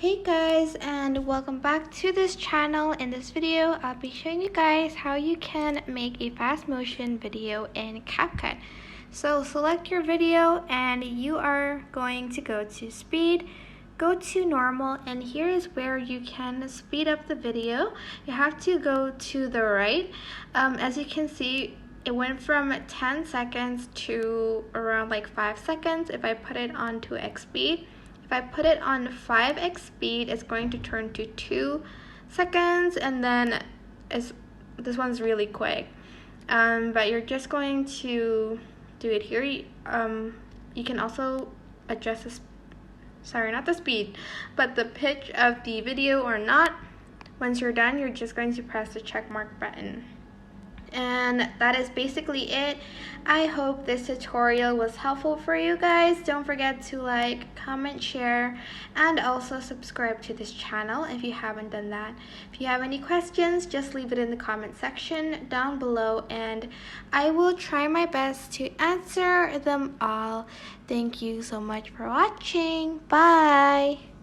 Hey guys, and welcome back to this channel. In this video, I'll be showing you guys how you can make a fast motion video in CapCut. So select your video and you are going to go to speed, go to normal, and here is where you can speed up the video. You have to go to the right. As you can see, it went from 10 seconds to around like 5 seconds if I put it on 2x speed. If I put it on 5x speed, it's going to turn to 2 seconds, and then this one's really quick. But you're just going to do it here. You can also adjust not the speed, but the pitch of the video or not. Once you're done, you're just going to press the check mark button. And that is basically it. I hope this tutorial was helpful for you guys. Don't forget to like, comment, share, and also subscribe to this channel if you haven't done that. If you have any questions, just leave it in the comment section down below and I will try my best to answer them all. Thank you so much for watching. Bye!